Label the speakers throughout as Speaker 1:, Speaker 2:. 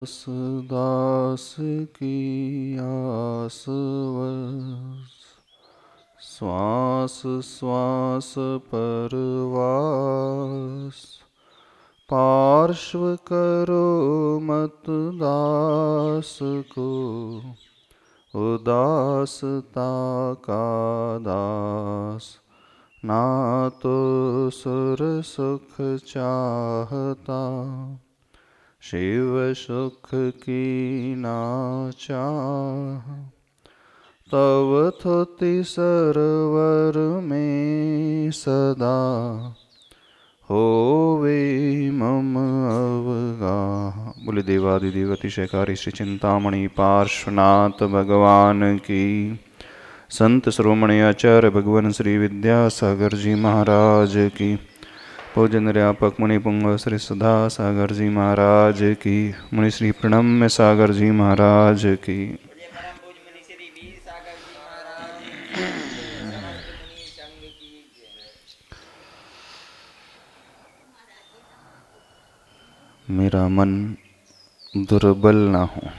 Speaker 1: दास की आसवस श्वास श्वास परवास पार्श्व करो मत दास को उदासता का दास ना तो सुर सुख चाहता शिव सुख की ना चाह तव थुति सरवर में सदा होवे मम अवगाह। बोले देवादिदेव अतिशयकारी श्री चिंतामणि पार्श्वनाथ भगवान की। संत श्रोमणि आचार्य भगवान श्री विद्यासागर जी महाराज की। पूजन व्यापक मुनि पुंग श्री सुधा सागर जी महाराज की। मुनि श्री प्रणम्य सागर जी महाराज की। मेरा मन दुर्बल ना हो,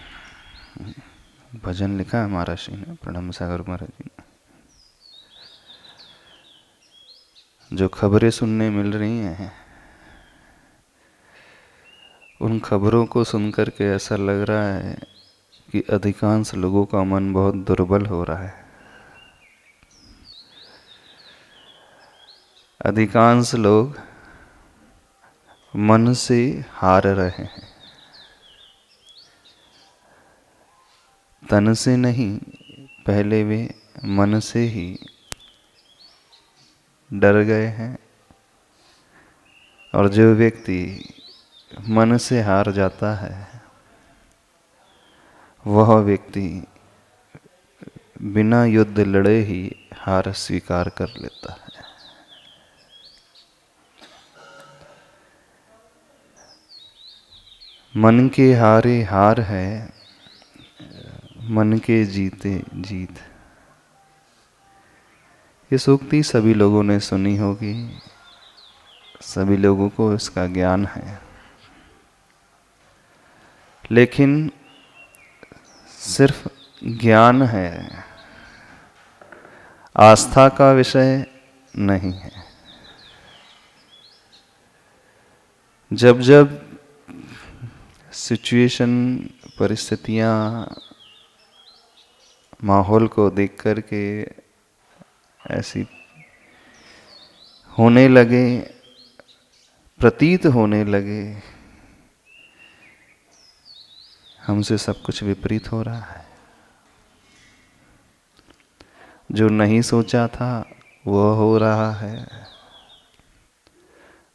Speaker 1: भजन लिखा है महाराज ने, प्रणम्य सागर महाराज जी ने। जो खबरें सुनने मिल रही हैं, उन खबरों को सुनकर के ऐसा लग रहा है कि अधिकांश लोगों का मन बहुत दुर्बल हो रहा है। अधिकांश लोग मन से हार रहे हैं, तन से नहीं, पहले वे मन से ही डर गए हैं। और जो व्यक्ति मन से हार जाता है, वह व्यक्ति बिना युद्ध लड़े ही हार स्वीकार कर लेता है। मन के हारे हार है, मन के जीते जीत। ये सूक्ति सभी लोगों ने सुनी होगी, सभी लोगों को इसका ज्ञान है, लेकिन सिर्फ ज्ञान है, आस्था का विषय नहीं है। जब जब सिचुएशन, परिस्थितियां, माहौल को देख कर के ऐसी होने लगे, प्रतीत होने लगे हमसे सब कुछ विपरीत हो रहा है, जो नहीं सोचा था वह हो रहा है,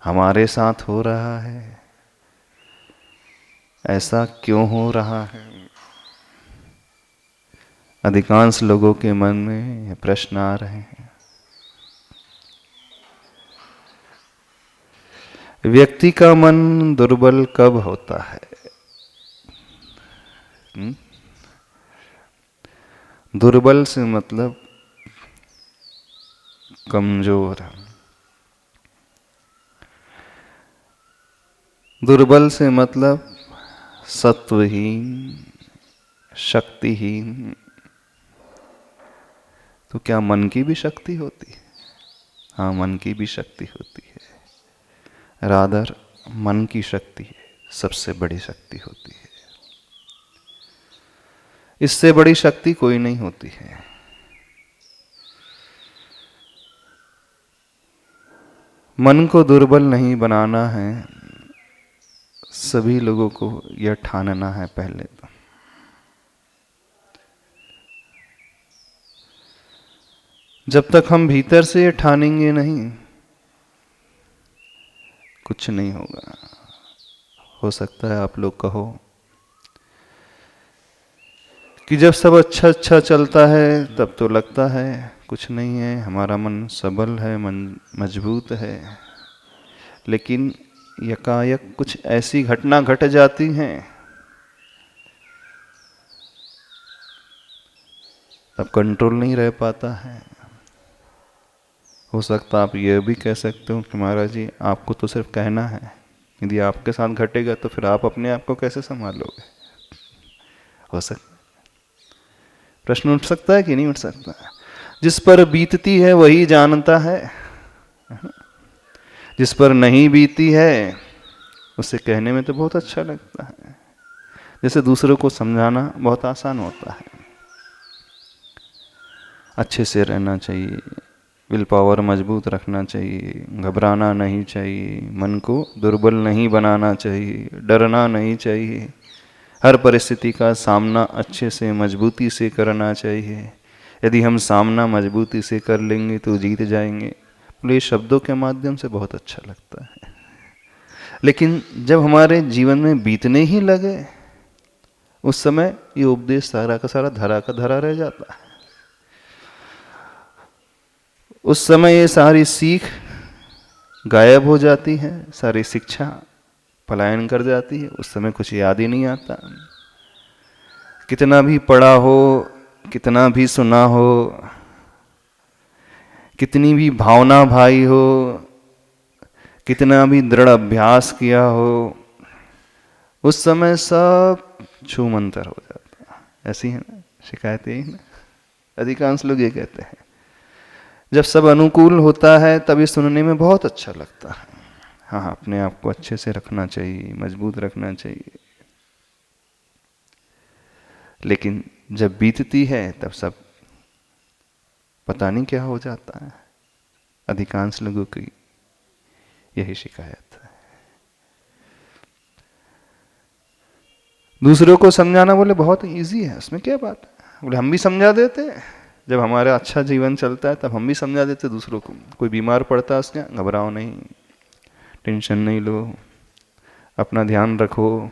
Speaker 1: हमारे साथ हो रहा है, ऐसा क्यों हो रहा है? अधिकांश लोगों के मन में प्रश्न आ रहे हैं। व्यक्ति का मन दुर्बल कब होता है? दुर्बल से मतलब कमजोर। दुर्बल से मतलब सत्वहीन, शक्तिहीन। तो क्या मन की भी शक्ति होती है? हाँ, मन की भी शक्ति होती है। रादर मन की शक्ति सबसे बड़ी शक्ति होती है। इससे बड़ी शक्ति कोई नहीं होती है। मन को दुर्बल नहीं बनाना है, सभी लोगों को यह ठानना है पहले तो। जब तक हम भीतर से ये ठानेंगे नहीं, कुछ नहीं होगा। हो सकता है आप लोग कहो कि जब सब अच्छा अच्छा चलता है तब तो लगता है कुछ नहीं है, हमारा मन सबल है, मन मजबूत है। लेकिन यकायक कुछ ऐसी घटना घट जाती हैं, तब कंट्रोल नहीं रह पाता है। हो सकता आप ये भी कह सकते हो कि महाराज जी आपको तो सिर्फ कहना है, यदि आपके साथ घटेगा तो फिर आप अपने आप को कैसे संभालोगे? हो सकता, प्रश्न उठ सकता है कि नहीं उठ सकता? जिस पर बीतती है वही जानता है, जिस पर नहीं बीती है उसे कहने में तो बहुत अच्छा लगता है। जैसे दूसरों को समझाना बहुत आसान होता है। अच्छे से रहना चाहिए, विल पावर मजबूत रखना चाहिए, घबराना नहीं चाहिए, मन को दुर्बल नहीं बनाना चाहिए, डरना नहीं चाहिए, हर परिस्थिति का सामना अच्छे से मजबूती से करना चाहिए। यदि हम सामना मजबूती से कर लेंगे तो जीत जाएंगे। ये शब्दों के माध्यम से बहुत अच्छा लगता है, लेकिन जब हमारे जीवन में बीतने ही लगे उस समय ये उपदेश सारा का सारा धरा का धरा रह जाता है। उस समय ये सारी सीख गायब हो जाती है, सारी शिक्षा पलायन कर जाती है। उस समय कुछ याद ही नहीं आता। कितना भी पढ़ा हो, कितना भी सुना हो, कितनी भी भावना भाई हो, कितना भी दृढ़ अभ्यास किया हो, उस समय सब छूमंतर हो जाता है। ऐसी है ना शिकायत, यही ना अधिकांश लोग ये कहते हैं। जब सब अनुकूल होता है तभी सुनने में बहुत अच्छा लगता है। हाँ, अपने आप को अच्छे से रखना चाहिए, मजबूत रखना चाहिए, लेकिन जब बीतती है तब सब पता नहीं क्या हो जाता है। अधिकांश लोगों की यही शिकायत है। दूसरों को समझाना बोले बहुत इजी है, उसमें क्या बात है? बोले हम भी समझा देते हैं, जब हमारा अच्छा जीवन चलता है तब हम भी समझा देते दूसरों को। कोई बीमार पड़ता है उसके, घबराओ नहीं, टेंशन नहीं लो, अपना ध्यान रखो,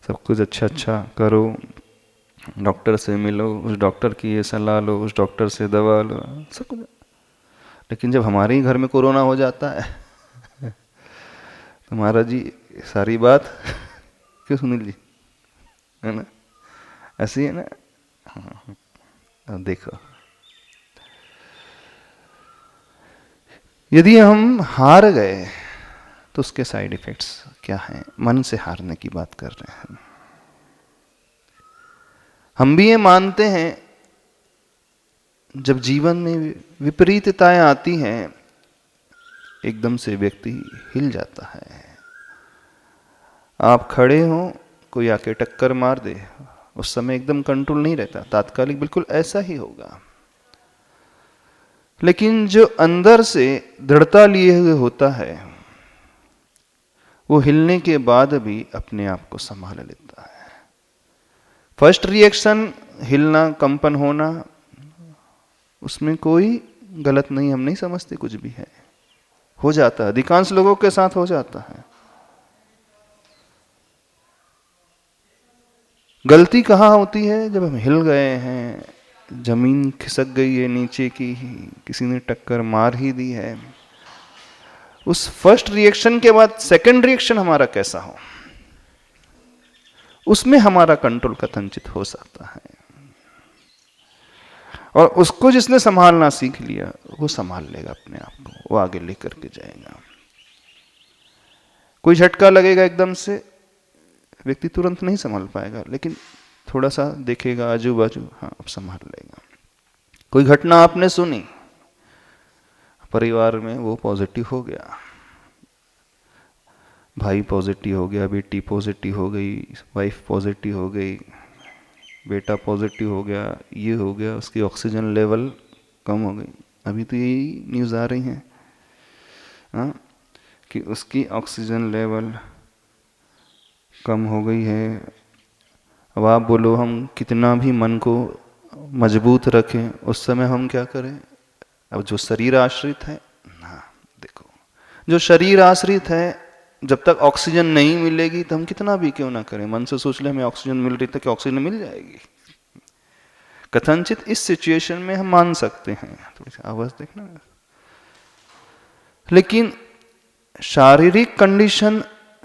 Speaker 1: सब कुछ अच्छा अच्छा करो, डॉक्टर से मिलो, उस डॉक्टर की ये सलाह लो, उस डॉक्टर से दवा लो, सब कुछ। लेकिन जब हमारे ही घर में कोरोना हो जाता है तो महाराज जी सारी बात क्यों सुनील जी, है ना? ऐसी है ना। हाँ, देखो, यदि हम हार गए तो उसके साइड इफेक्ट्स क्या हैं? मन से हारने की बात कर रहे हैं। हम भी ये मानते हैं, जब जीवन में विपरीतताएं आती हैं एकदम से व्यक्ति हिल जाता है। आप खड़े हो, कोई आके टक्कर मार दे, उस समय एकदम कंट्रोल नहीं रहता, तात्कालिक बिल्कुल ऐसा ही होगा। लेकिन जो अंदर से दृढ़ता लिए हुए होता है वो हिलने के बाद भी अपने आप को संभाल लेता है। फर्स्ट रिएक्शन हिलना, कंपन होना, उसमें कोई गलत नहीं, हम नहीं समझते कुछ भी है, हो जाता है, अधिकांश लोगों के साथ हो जाता है। गलती कहाँ होती है? जब हम हिल गए हैं, जमीन खिसक गई है नीचे की, किसी ने टक्कर मार ही दी है, उस फर्स्ट रिएक्शन के बाद सेकंड रिएक्शन हमारा कैसा हो, उसमें हमारा कंट्रोल कथनचित हो सकता है। और उसको जिसने संभालना सीख लिया वो संभाल लेगा अपने आप को, वो आगे लेकर के जाएगा। कोई झटका लगेगा एकदम से, व्यक्ति तुरंत नहीं संभाल पाएगा, लेकिन थोड़ा सा देखेगा आजू बाजू, हाँ अब संभाल लेगा। कोई घटना आपने सुनी, परिवार में वो पॉजिटिव हो गया, भाई पॉजिटिव हो गया, बेटी पॉजिटिव हो गई, वाइफ पॉजिटिव हो गई, बेटा पॉजिटिव हो गया, ये हो गया, उसकी ऑक्सीजन लेवल कम हो गई। अभी तो यही न्यूज़ आ रही हैं, हाँ, कि उसकी ऑक्सीजन लेवल कम हो गई है। अब आप बोलो हम कितना भी मन को मजबूत रखें, उस समय हम क्या करें? अब जो शरीर आश्रित है, हाँ देखो, जो शरीर आश्रित है, जब तक ऑक्सीजन नहीं मिलेगी तो हम कितना भी क्यों ना करें, मन से सोच ले हमें ऑक्सीजन मिल रही तो क्या ऑक्सीजन मिल जाएगी? कथनचित इस सिचुएशन में हम मान सकते हैं, थोड़ी सी आवाज देखना। लेकिन शारीरिक कंडीशन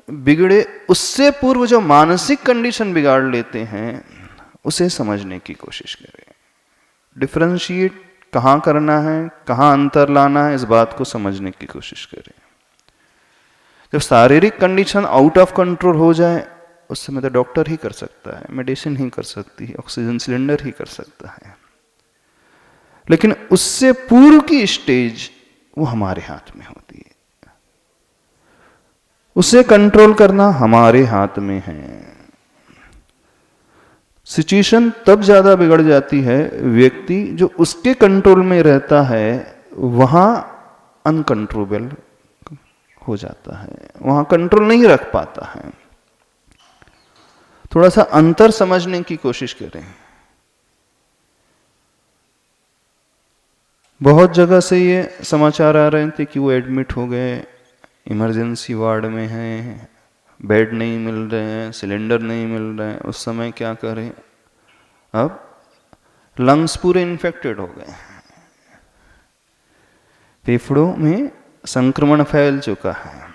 Speaker 1: बिगड़े उससे पूर्व जो मानसिक कंडीशन बिगाड़ लेते हैं, उसे समझने की कोशिश करें। डिफरेंशिएट कहाँ करना है, कहाँ अंतर लाना है, इस बात को समझने की कोशिश करें। जब शारीरिक कंडीशन आउट ऑफ कंट्रोल हो जाए, उस समय तो डॉक्टर ही कर सकता है, मेडिसिन ही कर सकती है, ऑक्सीजन सिलेंडर ही कर सकता है। लेकिन उससे पूर्व की स्टेज वो हमारे हाथ में होती है, उसे कंट्रोल करना हमारे हाथ में है। सिचुएशन तब ज्यादा बिगड़ जाती है, व्यक्ति जो उसके कंट्रोल में रहता है वहां अनकंट्रोलेबल हो जाता है, वहां कंट्रोल नहीं रख पाता है। थोड़ा सा अंतर समझने की कोशिश करें। बहुत जगह से ये समाचार आ रहे थे कि वो एडमिट हो गए, इमरजेंसी वार्ड में हैं, बेड नहीं मिल रहे हैं, सिलेंडर नहीं मिल रहे हैं। उस समय क्या करें, अब लंग्स पूरे इन्फेक्टेड हो गए, फेफड़ों में संक्रमण फैल चुका है।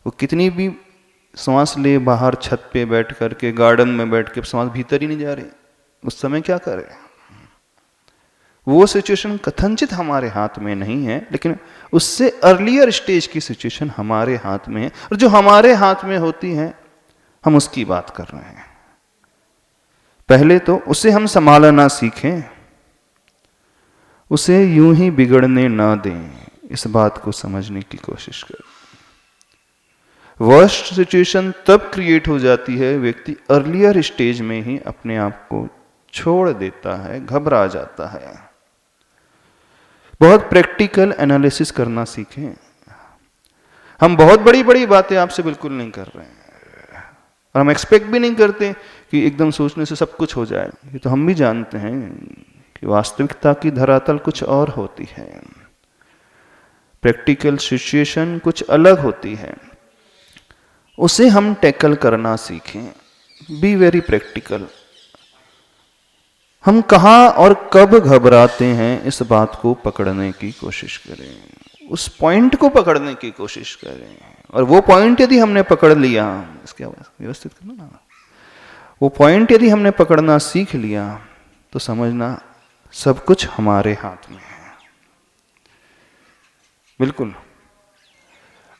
Speaker 1: वो कितनी भी सांस ले, बाहर छत पे बैठ करके, गार्डन में बैठ के, सांस भीतर ही नहीं जा रही। उस समय क्या करें? वो सिचुएशन कथनचित हमारे हाथ में नहीं है, लेकिन उससे अर्लियर स्टेज की सिचुएशन हमारे हाथ में है, और जो हमारे हाथ में होती है हम उसकी बात कर रहे हैं। पहले तो उसे हम संभालना सीखें, उसे यूं ही बिगड़ने ना दें, इस बात को समझने की कोशिश करें। वर्स्ट सिचुएशन तब क्रिएट हो जाती है, व्यक्ति अर्लियर स्टेज में ही अपने आप को छोड़ देता है, घबरा जाता है। बहुत प्रैक्टिकल एनालिसिस करना सीखें। हम बहुत बड़ी बड़ी बातें आपसे बिल्कुल नहीं कर रहे हैं, और हम एक्सपेक्ट भी नहीं करते कि एकदम सोचने से सब कुछ हो जाए। ये तो हम भी जानते हैं कि वास्तविकता की धरातल कुछ और होती है, प्रैक्टिकल सिचुएशन कुछ अलग होती है। उसे हम टैकल करना सीखें। Be very practical. हम कहाँ और कब घबराते हैं, इस बात को पकड़ने की कोशिश करें, उस पॉइंट को पकड़ने की कोशिश करें। और वो पॉइंट यदि हमने पकड़ लिया, इसके व्यवस्थित करना ना, वो पॉइंट यदि हमने पकड़ना सीख लिया तो समझना सब कुछ हमारे हाथ में है। बिल्कुल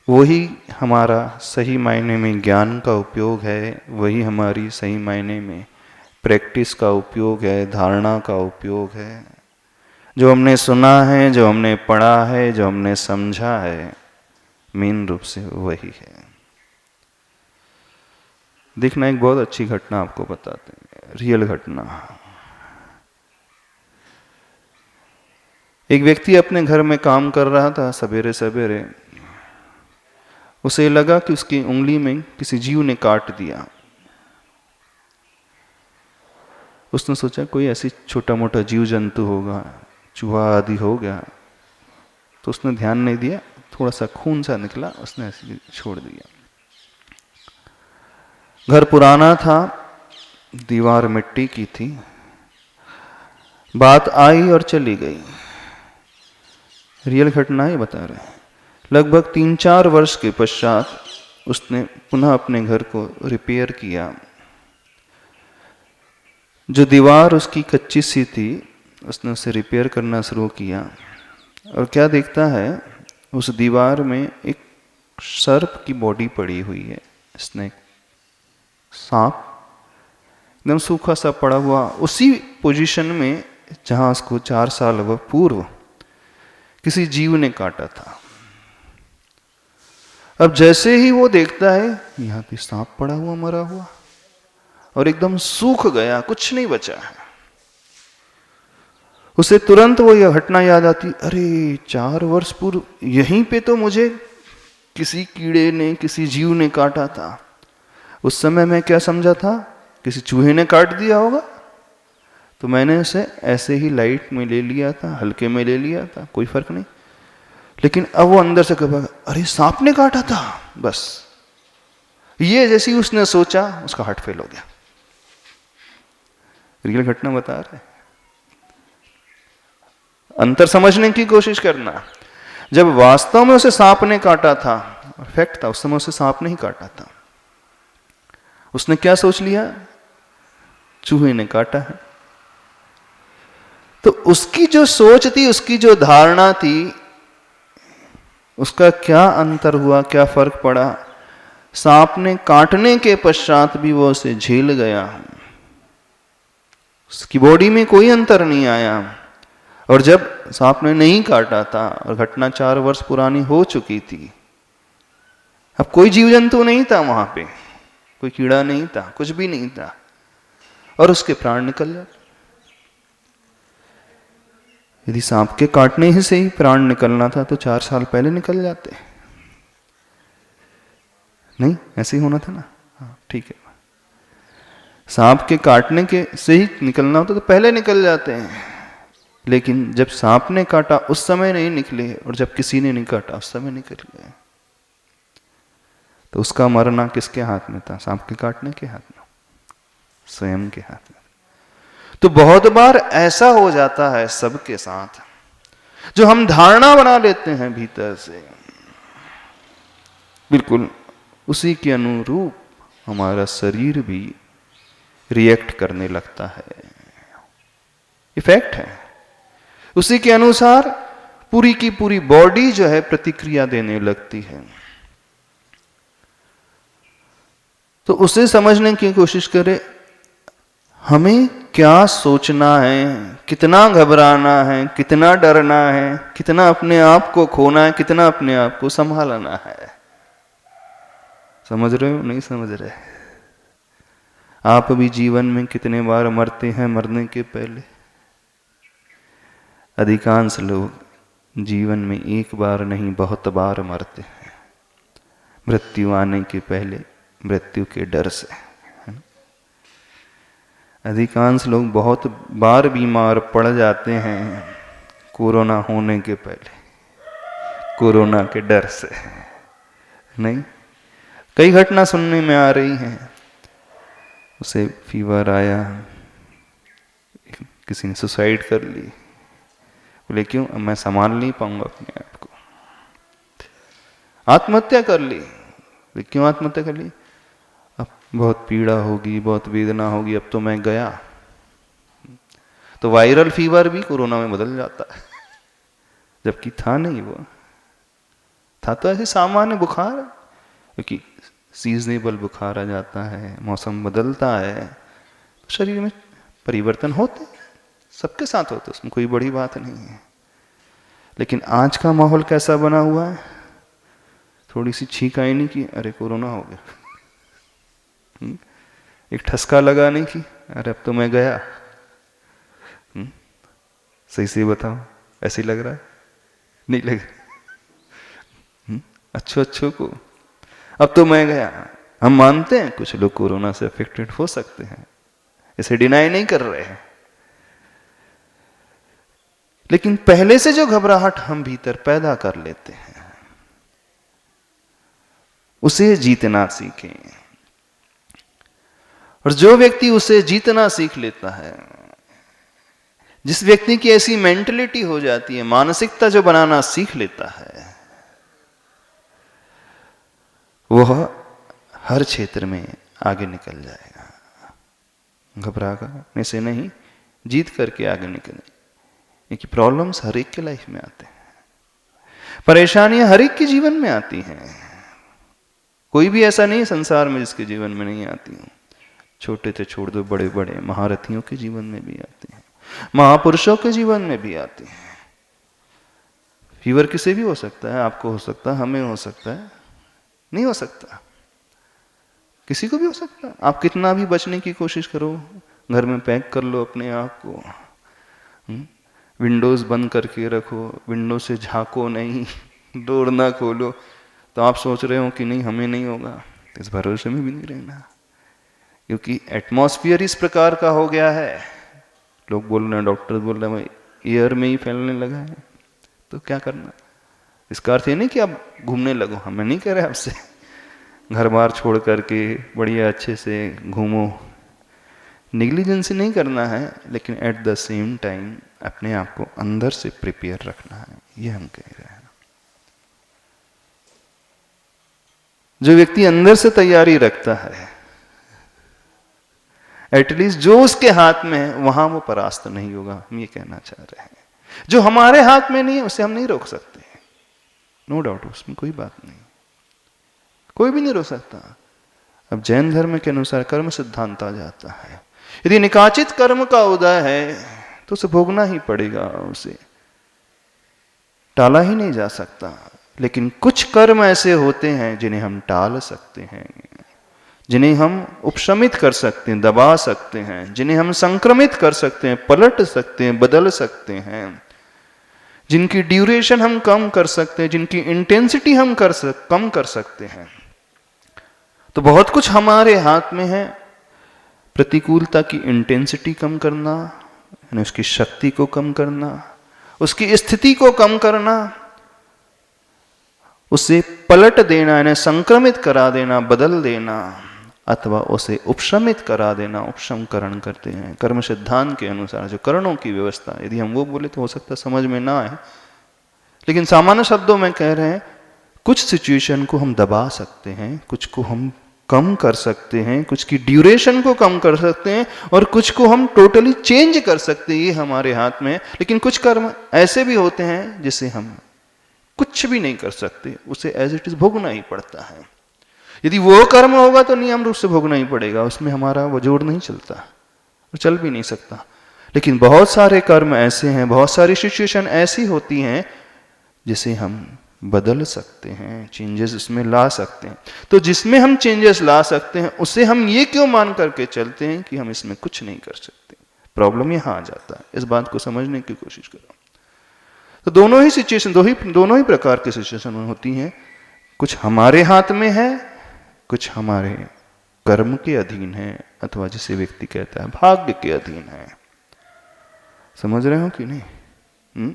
Speaker 1: वही हमारा सही मायने में ज्ञान का उपयोग है, वही हमारी सही मायने में प्रैक्टिस का उपयोग है, धारणा का उपयोग है। जो हमने सुना है, जो हमने पढ़ा है, जो हमने समझा है, मेन रूप से वही है। देखना, एक बहुत अच्छी घटना आपको बताते हैं, रियल घटना। एक व्यक्ति अपने घर में काम कर रहा था। सवेरे सवेरे उसे लगा कि उसकी उंगली में किसी जीव ने काट दिया। उसने सोचा कोई ऐसी छोटा मोटा जीव जंतु होगा, चूहा आदि हो गया, तो उसने ध्यान नहीं दिया। थोड़ा सा खून सा निकला, उसने ऐसे छोड़ दिया। घर पुराना था, दीवार मिट्टी की थी। बात आई और चली गई। रियल घटना ही बता रहे हैं। लगभग 3-4 वर्ष के पश्चात उसने पुनः अपने घर को रिपेयर किया। जो दीवार उसकी कच्ची सी थी, उसने उसे रिपेयर करना शुरू किया, और क्या देखता है, उस दीवार में एक सर्प की बॉडी पड़ी हुई है, स्नेक, सांप, एकदम सूखा सा पड़ा हुआ, उसी पोजीशन में जहां उसको 4 साल पूर्व किसी जीव ने काटा था। अब जैसे ही वो देखता है, यहां पे सांप पड़ा हुआ, मरा हुआ, और एकदम सूख गया, कुछ नहीं बचा है। उसे तुरंत वो यह घटना याद आती, अरे 4 वर्ष पूर्व यहीं पे तो मुझे किसी कीड़े ने, किसी जीव ने काटा था। उस समय मैं क्या समझा था, किसी चूहे ने काट दिया होगा, तो मैंने उसे ऐसे ही लाइट में ले लिया था, हल्के में ले लिया था, कोई फर्क नहीं। लेकिन अब वो अंदर से कहा, अरे सांप ने काटा था। बस ये जैसी उसने सोचा, उसका हार्ट फेल हो गया। रियल घटना बता रहे। अंतर समझने की कोशिश करना। जब वास्तव में उसे सांप ने काटा था, फैक्ट था, उस समय उसे सांप ने ही काटा था, उसने क्या सोच लिया, चूहे ने काटा है। तो उसकी जो सोच थी, उसकी जो धारणा थी, उसका क्या अंतर हुआ, क्या फर्क पड़ा। सांप ने काटने के पश्चात भी वो उसे झेल गया, उसकी बॉडी में कोई अंतर नहीं आया। और जब सांप ने नहीं काटा था और घटना 4 वर्ष पुरानी हो चुकी थी, अब कोई जीव जंतु नहीं था वहां पे, कोई कीड़ा नहीं था, कुछ भी नहीं था, और उसके प्राण निकल जाते। यदि सांप के काटने ही से ही प्राण निकलना था तो 4 साल पहले निकल जाते। नहीं, ऐसे ही होना था ना। हाँ ठीक है, सांप के काटने के से ही निकलना होता तो पहले निकल जाते हैं, लेकिन जब सांप ने काटा उस समय नहीं निकले, और जब किसी ने नहीं काटा उस समय निकल गए। तो उसका मरना किसके हाथ में था? सांप के काटने के हाथ में, स्वयं के हाथ में। तो बहुत बार ऐसा हो जाता है सबके साथ, जो हम धारणा बना लेते हैं भीतर से, बिल्कुल उसी के अनुरूप हमारा शरीर भी रिएक्ट करने लगता है। इफेक्ट है, उसी के अनुसार पूरी की पूरी बॉडी जो है प्रतिक्रिया देने लगती है। तो उसे समझने की कोशिश करें, हमें क्या सोचना है, कितना घबराना है, कितना डरना है, कितना अपने आप को खोना है, कितना अपने आप को संभालना है। समझ रहे हो? नहीं समझ रहे? आप भी जीवन में कितने बार मरते हैं मरने के पहले? अधिकांश लोग जीवन में एक बार नहीं बहुत बार मरते हैं, मृत्यु आने के पहले, मृत्यु के डर से। अधिकांश लोग बहुत बार बीमार पड़ जाते हैं कोरोना होने के पहले, कोरोना के डर से। नहीं, कई घटना सुनने में आ रही हैं, उसे फीवर आया, किसी ने सुसाइड कर ली, बोले क्यों? अब मैं संभाल नहीं पाऊंगा अपने आप को, आत्महत्या कर ली। क्यों आत्महत्या कर ली? अब बहुत पीड़ा होगी, बहुत वेदना होगी, अब तो मैं गया। तो वायरल फीवर भी कोरोना में बदल जाता है, जबकि था नहीं, वो था तो ऐसे सामान्य बुखार, क्योंकि सीजनेबल बुखार आ जाता है, मौसम बदलता है, तो शरीर में परिवर्तन होते, सबके साथ होते, उसमें कोई बड़ी बात नहीं है। लेकिन आज का माहौल कैसा बना हुआ है? थोड़ी सी छींक आई नहीं की, अरे कोरोना हो गया। एक ठसका लगा नहीं की, अरे अब तो मैं गया। सही से बताओ, ऐसे लग रहा है? नहीं लग? अच्छो को अब तो मैं गया। हम मानते हैं कुछ लोग कोरोना से अफेक्टेड हो सकते हैं, इसे डिनाई नहीं कर रहे हैं, लेकिन पहले से जो घबराहट हम भीतर पैदा कर लेते हैं, उसे जीतना सीखें। और जो व्यक्ति उसे जीतना सीख लेता है, जिस व्यक्ति की ऐसी मेंटलिटी हो जाती है, मानसिकता जो बनाना सीख लेता है, वह हर क्षेत्र में आगे निकल जाएगा। घबराने से नहीं, जीत करके आगे निकले। क्योंकि प्रॉब्लम्स हर एक के लाइफ में आते हैं, परेशानियां हर एक के जीवन में आती हैं। कोई भी ऐसा नहीं संसार में जिसके जीवन में नहीं आती हूं। छोटे से छोड़ दो, बड़े बड़े महारथियों के जीवन में भी आते हैं, महापुरुषों के जीवन में भी आते हैं। फीवर किसी भी हो सकता है, आपको हो सकता है, हमें हो सकता है, नहीं हो सकता, किसी को भी हो सकता है। आप कितना भी बचने की कोशिश करो, घर में पैक कर लो अपने आप को, विंडोज बंद करके रखो, विंडो से झांको नहीं, डोर ना खोलो, तो आप सोच रहे हो कि नहीं हमें नहीं होगा, तो इस भरोसे में भी नहीं रहना, क्योंकि एटमॉस्फेयर इस प्रकार का हो गया है। लोग बोल रहे हैं, डॉक्टर बोल रहे हैं एयर में ही फैलने लगा है, तो क्या करना? इसका अर्थ ये नहीं कि आप घूमने लगो, हमें नहीं कह रहे आपसे, घर बार छोड़ करके बढ़िया अच्छे से घूमो, नेग्लिजेंसी नहीं करना है, लेकिन एट द सेम टाइम अपने आप को अंदर से प्रिपेयर रखना है, ये हम कह रहे हैं। जो व्यक्ति अंदर से तैयारी रखता है, एटलीस्ट जो उसके हाथ में है वहां वो परास्त नहीं होगा, हम ये कहना चाह रहे हैं। जो हमारे हाथ में नहीं है उसे हम नहीं रोक सकते, नो डाउट, उसमें कोई बात नहीं, कोई भी नहीं रोक सकता। अब जैन धर्म के अनुसार कर्म सिद्धांत आ जाता है, यदि निकाचित कर्म का उदय है तो उसे भोगना ही पड़ेगा, उसे टाला ही नहीं जा सकता। लेकिन कुछ कर्म ऐसे होते हैं जिन्हें हम टाल सकते हैं, जिन्हें हम उपशमित कर सकते हैं, दबा सकते हैं, जिन्हें हम संक्रमित कर सकते हैं, पलट सकते हैं, बदल सकते हैं, जिनकी ड्यूरेशन हम कम कर सकते हैं, जिनकी इंटेंसिटी हम कम कर सकते हैं। तो बहुत कुछ हमारे हाथ में है। प्रतिकूलता की इंटेंसिटी कम करना, यानी उसकी शक्ति को कम करना, उसकी स्थिति को कम करना, उसे पलट देना, यानी संक्रमित करा देना, बदल देना, अथवा उसे उपशमित करा देना, उपशमकरण करते हैं। कर्म सिद्धांत के अनुसार जो करणों की व्यवस्था, यदि हम वो बोले तो हो सकता है समझ में ना आए, लेकिन सामान्य शब्दों में कह रहे हैं कुछ सिचुएशन को हम दबा सकते हैं, कुछ को हम कम कर सकते हैं, कुछ की ड्यूरेशन को कम कर सकते हैं, और कुछ को हम टोटली चेंज कर सकते हैं, ये हमारे हाथ में। लेकिन कुछ कर्म ऐसे भी होते हैं जिसे हम कुछ भी नहीं कर सकते, उसे एज इट इज भोगना ही पड़ता है। यदि वो कर्म होगा तो नियम रूप से भोगना ही पड़ेगा, उसमें हमारा वो जोड़ नहीं चलता, वो चल भी नहीं सकता। लेकिन बहुत सारे कर्म ऐसे हैं, बहुत सारी सिचुएशन ऐसी होती हैं जिसे हम बदल सकते हैं, चेंजेस उसमें ला सकते हैं। तो जिसमें हम चेंजेस ला सकते हैं उसे हम ये क्यों मान करके चलते हैं कि हम इसमें कुछ नहीं कर सकते। प्रॉब्लम यहां आ जाता है, इस बात को समझने की कोशिश करो। तो दोनों ही सिचुएशन, दोनों ही प्रकार की सिचुएशन होती हैं। कुछ हमारे हाथ में है, कुछ हमारे कर्म के अधीन है, अथवा जिसे व्यक्ति कहता है भाग्य के अधीन है। समझ रहे हो कि नहीं?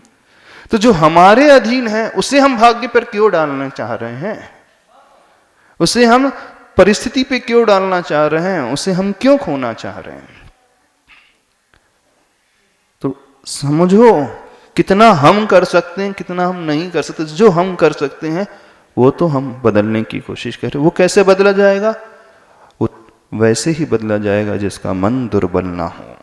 Speaker 1: तो जो हमारे अधीन है उसे हम भाग्य पर क्यों डालना चाह रहे हैं, उसे हम परिस्थिति पे क्यों डालना चाह रहे हैं, उसे हम क्यों खोना चाह रहे हैं? तो समझो कितना हम कर सकते हैं, कितना हम नहीं कर सकते। जो हम कर सकते हैं वो तो हम बदलने की कोशिश करें। वो कैसे बदला जाएगा? वो वैसे ही बदला जाएगा जिसका मन दुर्बल ना हो,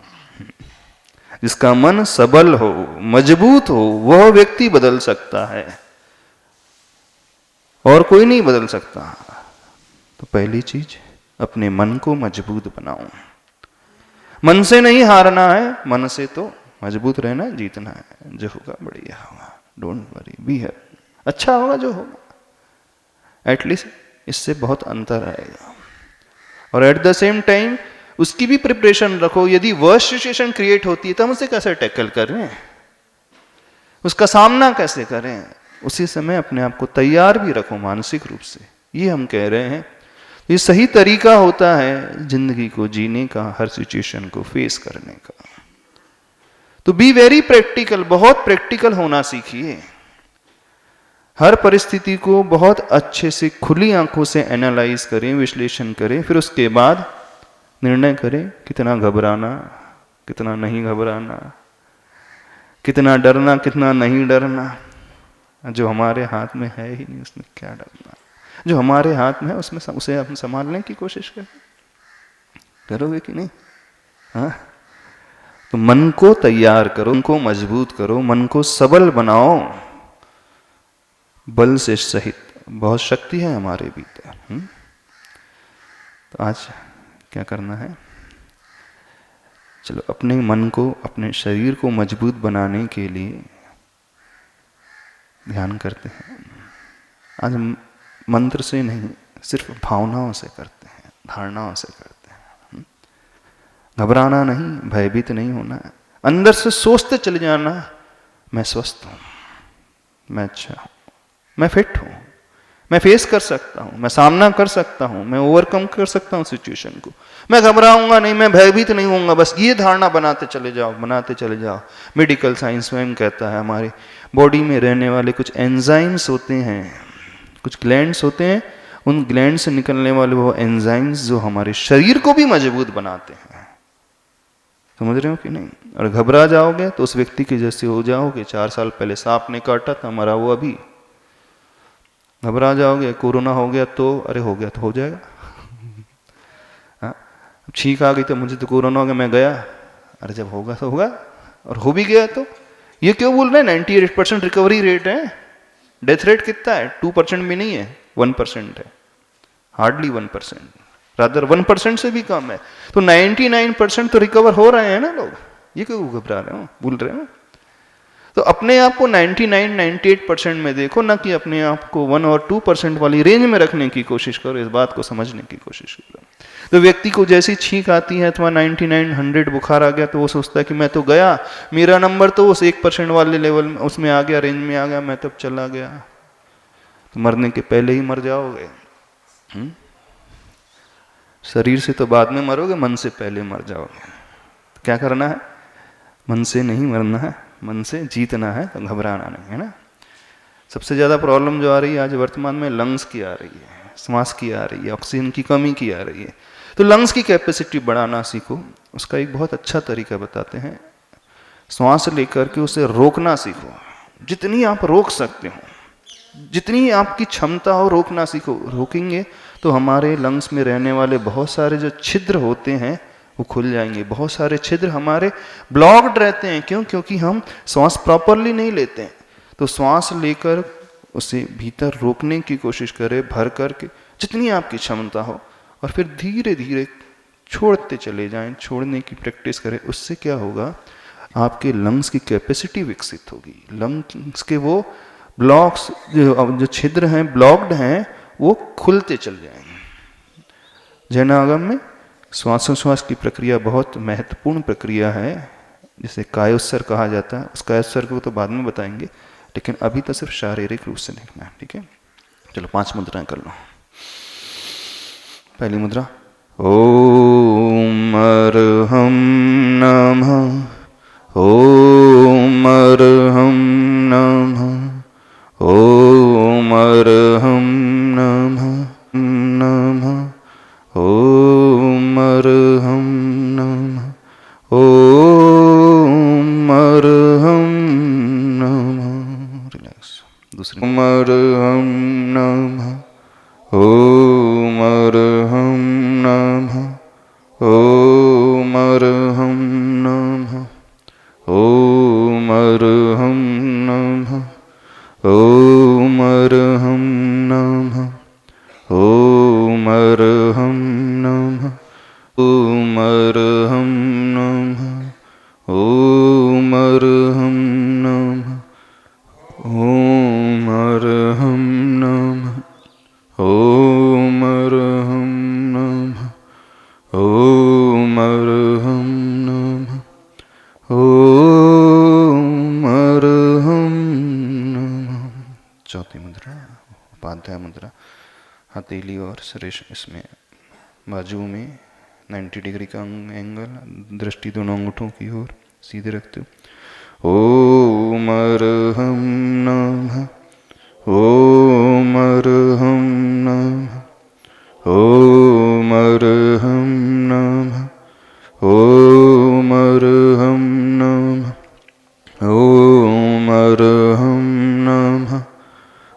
Speaker 1: जिसका मन सबल हो, मजबूत हो, वह व्यक्ति बदल सकता है, और कोई नहीं बदल सकता। तो पहली चीज, अपने मन को मजबूत बनाओ। मन से नहीं हारना है, मन से तो मजबूत रहना, जीतना है। जो होगा बढ़िया होगा, डोंट वरी, बी हैप्पी, अच्छा होगा जो होगा। एटलीस्ट इससे बहुत अंतर आएगा। और एट द सेम टाइम उसकी भी प्रिपरेशन रखो। यदि वर्स्ट सिचुएशन क्रिएट होती है तो हम उसे कैसे टैकल करें, उसका सामना कैसे करें, उसी समय अपने आप को तैयार भी रखो मानसिक रूप से। ये हम कह रहे हैं। ये सही तरीका होता है जिंदगी को जीने का, हर सिचुएशन को फेस करने का। तो बी वेरी प्रैक्टिकल, बहुत प्रैक्टिकल होना सीखिए। हर परिस्थिति को बहुत अच्छे से खुली आंखों से एनालाइज करें, विश्लेषण करें, फिर उसके बाद निर्णय करें कितना घबराना, कितना नहीं घबराना, कितना डरना, कितना नहीं डरना। जो हमारे हाथ में है ही नहीं उसमें क्या डरना। जो हमारे हाथ में है उसमें उसे हम संभालने की कोशिश करें, करोगे कि नहीं? हाँ, तो मन को तैयार करो, मन को मजबूत करो, मन को सबल बनाओ। बल से सहित बहुत शक्ति है हमारे भीतर। तो आज क्या करना है? चलो अपने मन को, अपने शरीर को मजबूत बनाने के लिए ध्यान करते हैं। आज मंत्र से नहीं, सिर्फ भावनाओं से करते हैं, धारणाओं से करते हैं। घबराना नहीं, भयभीत नहीं होना, अंदर से सोचते चले जाना, मैं स्वस्थ हूं, मैं अच्छा हूं, मैं फिट हूं, मैं फेस कर सकता हूं, मैं सामना कर सकता हूं, मैं ओवरकम कर सकता हूं सिचुएशन को, मैं घबराऊंगा नहीं, मैं भयभीत नहीं होऊंगा। बस ये धारणा बनाते चले जाओ, बनाते चले जाओ। मेडिकल साइंस में कहता है हमारी बॉडी में रहने वाले कुछ एंजाइम्स होते हैं, कुछ ग्लैंड्स होते हैं, उन ग्लैंड से निकलने वाले वो एंजाइम्स जो हमारे शरीर को भी मजबूत बनाते हैं। समझ रहे हो कि नहीं? और घबरा जाओगे तो उस व्यक्ति के जैसे हो जाओगे। 4 साल पहले सांप ने काटा था, मरा वो अभी। घबरा जाओगे, कोरोना हो गया तो अरे हो गया तो हो जाएगा। हाँ, छींक आ गई तो मुझे तो कोरोना हो गया, मैं गया। अरे जब होगा तो होगा, और हो भी गया तो ये क्यों बोल रहे हैं? 98% रिकवरी रेट है। डेथ रेट कितना है? 2% भी नहीं है, 1% है। हार्डली 1%, रादर 1% से भी कम है। तो 99% तो रिकवर हो रहे हैं ना लोग, ये क्यों घबरा रहे हो, भूल रहे हो? तो अपने आप को 99-98% में देखो, ना कि अपने आप को 1 और 2% वाली रेंज में रखने की कोशिश करो, इस बात को समझने की कोशिश करो। तो व्यक्ति को जैसी छींक आती है अथवा 99 100 बुखार आ गया तो वो सोचता है कि मैं तो गया, मेरा नंबर तो उस 1% वाले लेवल में उसमें आ गया, रेंज में आ गया, मैं तब चला गया। तो मरने के पहले ही मर जाओगे। शरीर से तो बाद में मरोगे, मन से पहले मर जाओगे। तो क्या करना है? मन से नहीं मरना है, मन से जीतना है, तो घबराना नहीं, है ना। सबसे ज़्यादा प्रॉब्लम जो आ रही है आज वर्तमान में लंग्स की आ रही है, श्वास की आ रही है, ऑक्सीजन की कमी की आ रही है। तो लंग्स की कैपेसिटी बढ़ाना सीखो। उसका एक बहुत अच्छा तरीका बताते हैं, श्वास लेकर के उसे रोकना सीखो। जितनी आप रोक सकते हो, जितनी आपकी क्षमता हो रोकना सीखो। रोकेंगे तो हमारे लंग्स में रहने वाले बहुत सारे जो छिद्र होते हैं वो खुल जाएंगे। बहुत सारे छिद्र हमारे ब्लॉक्ड रहते हैं। क्यों? क्योंकि हम श्वास प्रॉपरली नहीं लेते हैं। तो श्वास लेकर उसे भीतर रोकने की कोशिश करें, भर करके जितनी आपकी क्षमता हो, और फिर धीरे धीरे छोड़ते चले जाएं, छोड़ने की प्रैक्टिस करें। उससे क्या होगा? आपके लंग्स की कैपेसिटी विकसित होगी। लंग्स के वो ब्लॉक्स जो छिद्र हैं, ब्लॉक्ड हैं, वो खुलते चल जाएंगे। जैनागम में श्वासोश्वास की प्रक्रिया बहुत महत्वपूर्ण प्रक्रिया है, जिसे कायोत्सर्ग कहा जाता है। उस कायोत्सर्ग को तो बाद में बताएंगे, लेकिन अभी तो सिर्फ शारीरिक रूप से देखना है, ठीक है। चलो 5 मुद्राएं कर लो। पहली मुद्रा ओम अर्हं नमः, ओम अर्हं नमः, ओम अर्हं नमः नमः, ओम अर्हं नमः, ओम अर्हं नमः। रिलैक्स। दूसरी ओम अर्हं नमः, ओम अर्हं नमः, ओम अर्हं नमः, ओम अर्हं नमः, ओम अर्हं नमः, ओम अर्हं नमः, ओम अर्हं नमः, ओम अर्हं नमः, ओम अर्हं नमः, ओम अर्हं नमः, ओम अर्हं नमः, ओम अर्हं नमः। चौथी मुद्रा उपाध्याय मुद्रा, हथेली और सुरेश इसमें बाजू में 90 डिग्री का एंगल, दृष्टि दोनों अंगूठों की ओर सीधे रखते हो। ओम अर्हं नमः, ओम अर्हं नमः, ओम अर्हं नमः, ओम अर्हं नमः, ओम अर्हं नमः,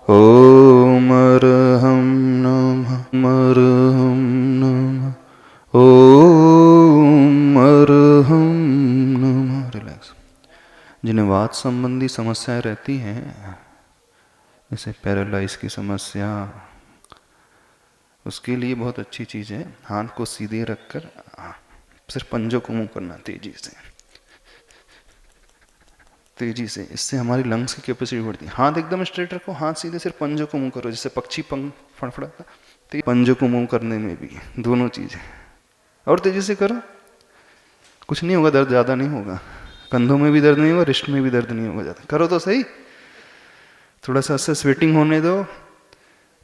Speaker 1: ओम अर्हं नमः, अर्हं नमः, ओम अर्हं नमः। रिलैक्स। जिन्हें वात संबंधी समस्याएं रहती हैं, जैसे पैरालाइज की समस्या, उसके लिए बहुत अच्छी चीज़ है, हाथ को सीधे रखकर सिर्फ पंजों को मूव करना तेजी से, तेजी से। इससे हमारी लंग्स की कैपेसिटी बढ़ती है। हाथ एकदम स्ट्रेट रखो, हाथ सीधे, सिर्फ पंजों को मूव करो, जैसे पक्षी पंख फड़फड़ाता, तो पंजों को मूव करने में भी दोनों चीज़ें। और तेजी से करो, कुछ नहीं होगा, दर्द ज़्यादा नहीं होगा, कंधों में भी दर्द नहीं होगा, रिस्ट में भी दर्द नहीं होगा ज़्यादा। करो तो सही। थोड़ा सा इससे स्वेटिंग होने दो,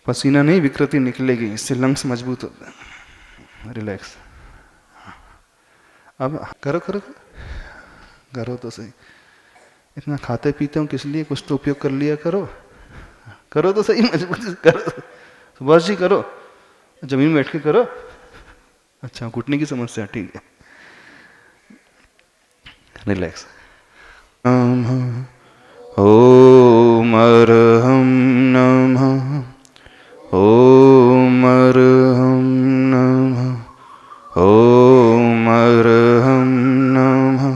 Speaker 1: पसीना नहीं विकृति निकलेगी, इससे लंग्स मजबूत होते हैं। रिलैक्स। अब करो करो करो तो सही। इतना खाते पीते हो किस लिए, कुछ तो उपयोग कर लिया करो। करो तो सही, मजबूत करो। सुभाष जी करो, जमीन में बैठ के करो। अच्छा, घुटने की समस्या, ठीक है। रिलैक्स। ओम अर्हं नमः, ओम अर्हं नमः, ओम अर्हं नमः,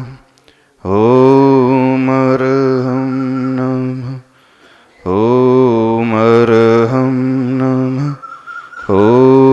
Speaker 1: ओम अर्हं नमः, ओम अर्हं नमः, ओम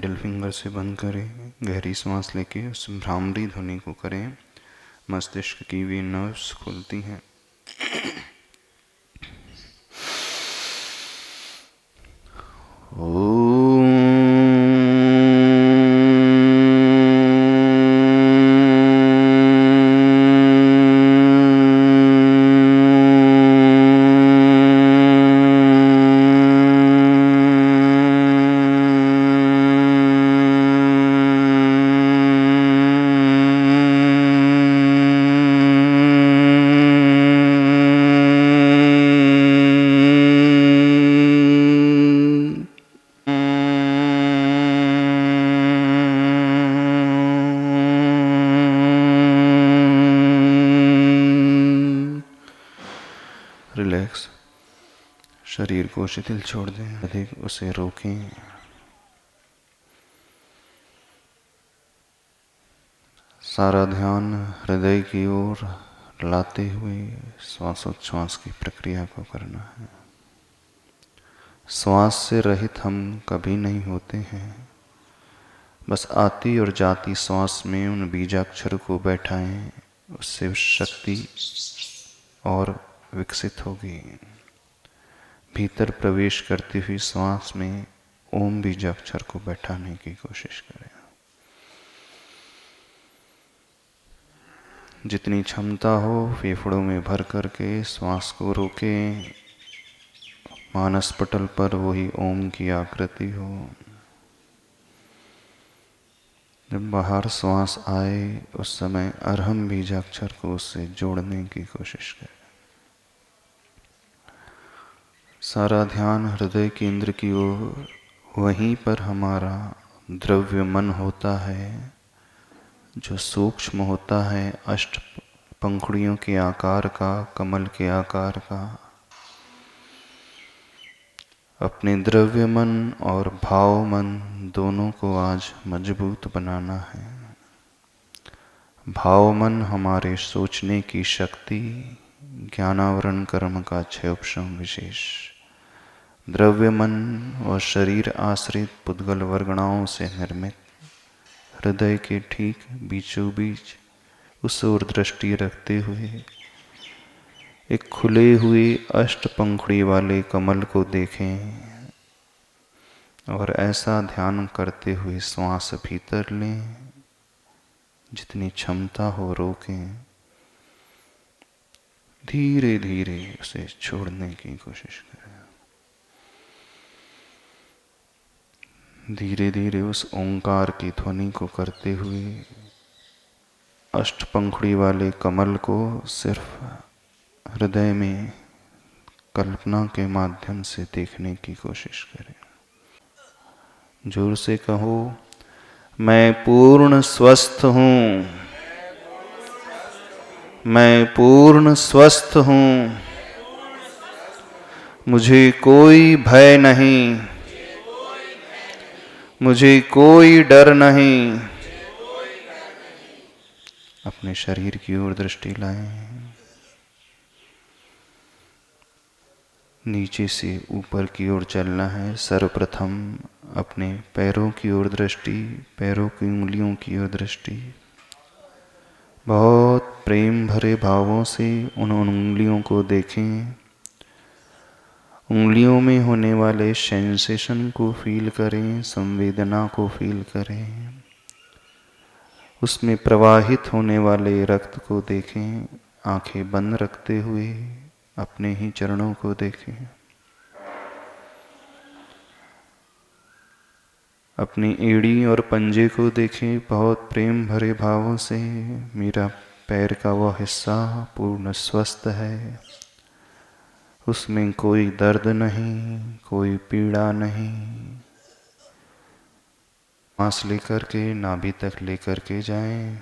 Speaker 1: मिडिल फिंगर से बंद करें, गहरी सांस लेके उस भ्रामरी ध्वनि को करें। मस्तिष्क की भी नर्व्स खुलती हैं। रिलैक्स। शरीर को शिथिल छोड़ दें, अधिक उसे रोकें। सारा ध्यान हृदय की ओर लाते हुए श्वासोच्छ्वास की प्रक्रिया को करना है। श्वास से रहित हम कभी नहीं होते हैं। बस आती और जाती श्वास में उन बीजाक्षर को बैठाएं, उससे शक्ति और विकसित होगी। भीतर प्रवेश करती हुई श्वास में ओम बीजाक्षर को बैठाने की कोशिश करें। जितनी क्षमता हो फेफड़ों में भर करके श्वास को रोकें। मानस पटल पर वही ओम की आकृति हो। जब बाहर श्वास आए उस समय अर्हम बीजाक्षर को उससे जोड़ने की कोशिश करें। सारा ध्यान हृदय केंद्र की ओर, वहीं पर हमारा द्रव्य मन होता है, जो सूक्ष्म होता है, अष्ट पंखुड़ियों के आकार का, कमल के आकार का। अपने द्रव्य मन और भाव मन दोनों को आज मजबूत बनाना है। भाव मन हमारे सोचने की शक्ति, ज्ञानावरण कर्म का क्षयोपशम विशेष। द्रव्य मन और शरीर आश्रित पुद्गल वर्गणाओं से निर्मित हृदय के ठीक बीचों बीच उस ओर दृष्टि रखते हुए एक खुले हुए अष्ट पंखुड़ी वाले कमल को देखें और ऐसा ध्यान करते हुए श्वास भीतर लें। जितनी क्षमता हो रोकें, धीरे धीरे उसे छोड़ने की कोशिश करें। धीरे धीरे उस ओंकार की ध्वनि को करते हुए अष्टपंखुड़ी वाले कमल को सिर्फ हृदय में कल्पना के माध्यम से देखने की कोशिश करें। जोर से कहो, मैं पूर्ण स्वस्थ हूँ, मैं पूर्ण स्वस्थ हूँ, मुझे कोई भय नहीं, मुझे कोई डर नहीं। अपने शरीर की ओर दृष्टि लाएं। नीचे से ऊपर की ओर चलना है। सर्वप्रथम अपने पैरों की ओर दृष्टि, पैरों की उंगलियों की ओर दृष्टि। बहुत प्रेम भरे भावों से उन उंगलियों को देखें। उंगलियों में होने वाले सेंसेशन को फील करें, संवेदना को फील करें। उसमें प्रवाहित होने वाले रक्त को देखें। आंखें बंद रखते हुए अपने ही चरणों को देखें। अपनी एड़ी और पंजे को देखें बहुत प्रेम भरे भावों से। मेरा पैर का वह हिस्सा पूर्ण स्वस्थ है, उसमें कोई दर्द नहीं, कोई पीड़ा नहीं। सांस लेकर के नाभि तक लेकर के जाएं।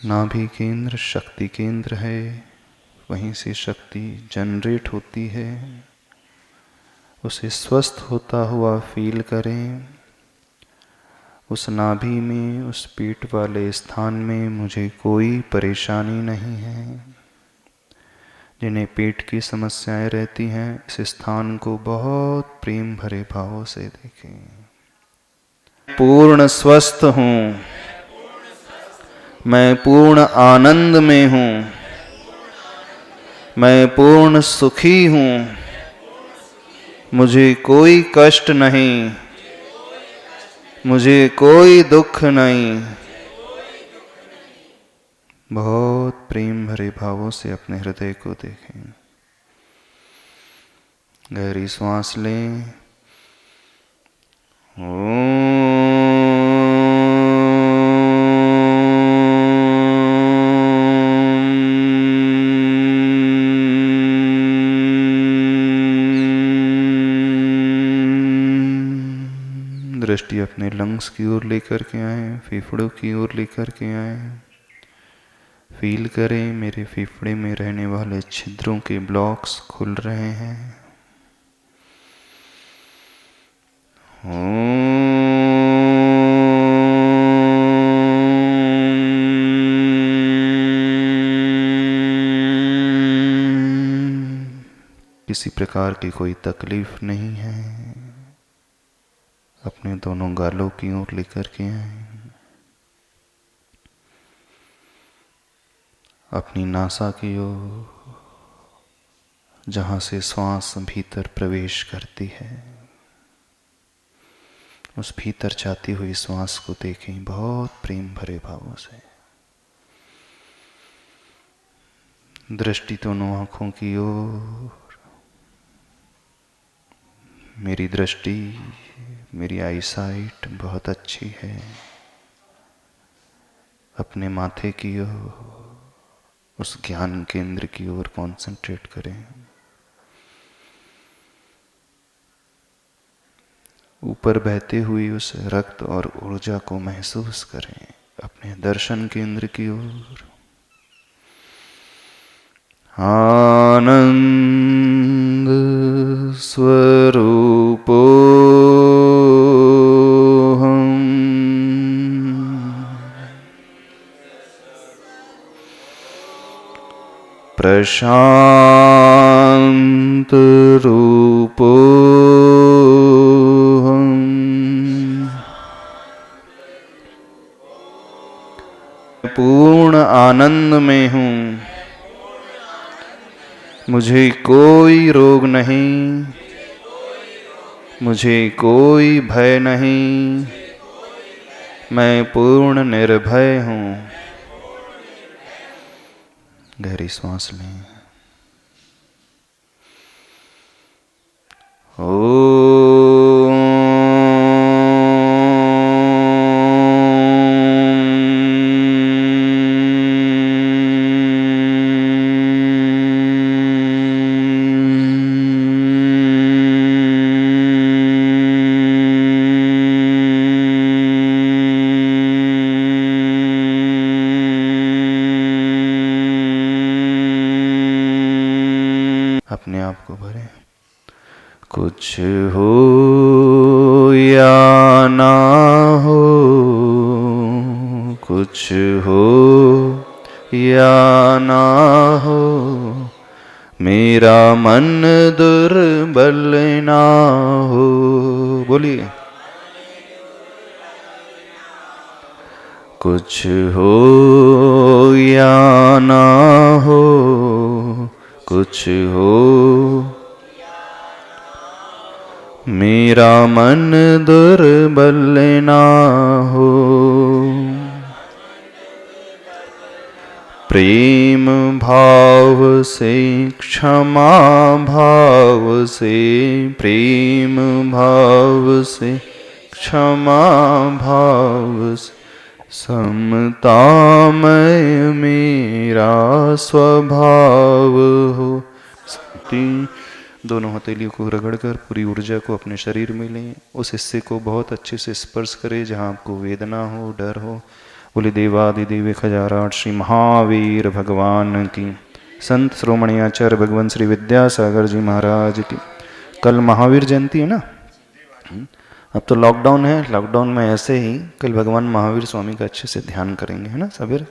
Speaker 1: नाभि केंद्र शक्ति केंद्र है, वहीं से शक्ति जनरेट होती है। उसे स्वस्थ होता हुआ फील करें। उस नाभि में, उस पीठ वाले स्थान में मुझे कोई परेशानी नहीं है। जिन्हें पेट की समस्याएं रहती हैं, इस स्थान को बहुत प्रेम भरे भावों से देखें। पूर्ण स्वस्थ हूँ, मैं पूर्ण आनंद में हूँ, मैं पूर्ण सुखी हूँ, मुझे कोई कष्ट नहीं, मुझे कोई दुख नहीं। बहुत प्रेम भरे भावों से अपने हृदय को देखें। गहरी श्वास लें। दृष्टि अपने लंग्स की ओर लेकर के आए, फेफड़ों की ओर लेकर के आए। फील करें मेरे फेफड़े में रहने वाले छिद्रों के ब्लॉक्स खुल रहे हैं। किसी प्रकार की कोई तकलीफ नहीं है। अपने दोनों गालों की ओर लेकर के आए। अपनी नासा की ओर, जहाँ से श्वास भीतर प्रवेश करती है, उस भीतर जाती हुई श्वास को देखें बहुत प्रेम भरे भावों से। दृष्टि दोनों आँखों की ओर। मेरी दृष्टि, मेरी आई साइट बहुत अच्छी है। अपने माथे की ओर, उस ज्ञान केंद्र की ओर कॉन्सेंट्रेट करें। ऊपर बहते हुई उस रक्त और ऊर्जा को महसूस करें। अपने दर्शन केंद्र की ओर। आनंद स्वरूपो हम, प्रशांत रूपो हम, पूर्ण आनंद में हूँ। मुझे कोई रोग नहीं, मुझे कोई भय नहीं, मैं पूर्ण निर्भय हूँ। गहरी श्वास लें। अपने आप को भरें। कुछ हो या ना हो, कुछ हो या ना हो, मेरा मन दुर्बल ना हो। बोलिए। कुछ हो या ना हो, कुछ हो, मेरा मन दुर्बल ना हो। प्रेम भाव से, क्षमा भाव से, प्रेम भाव से, क्षमा भाव से, समतामय मेरा स्वभाव हो। दोनों हथेलियों को रगड़कर पूरी ऊर्जा को अपने शरीर में लें। उस हिस्से को बहुत अच्छे से स्पर्श करें जहाँ आपको वेदना हो, डर हो। बोले देवादिदेव खजाराट श्री महावीर भगवान की। संत श्रोमणी आचार्य भगवान श्री विद्यासागर जी महाराज की। कल महावीर जयंती है ना। अब तो लॉकडाउन है, लॉकडाउन में ऐसे ही कल भगवान महावीर स्वामी का अच्छे से ध्यान करेंगे, है ना। सबेरे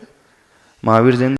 Speaker 1: महावीर जयंती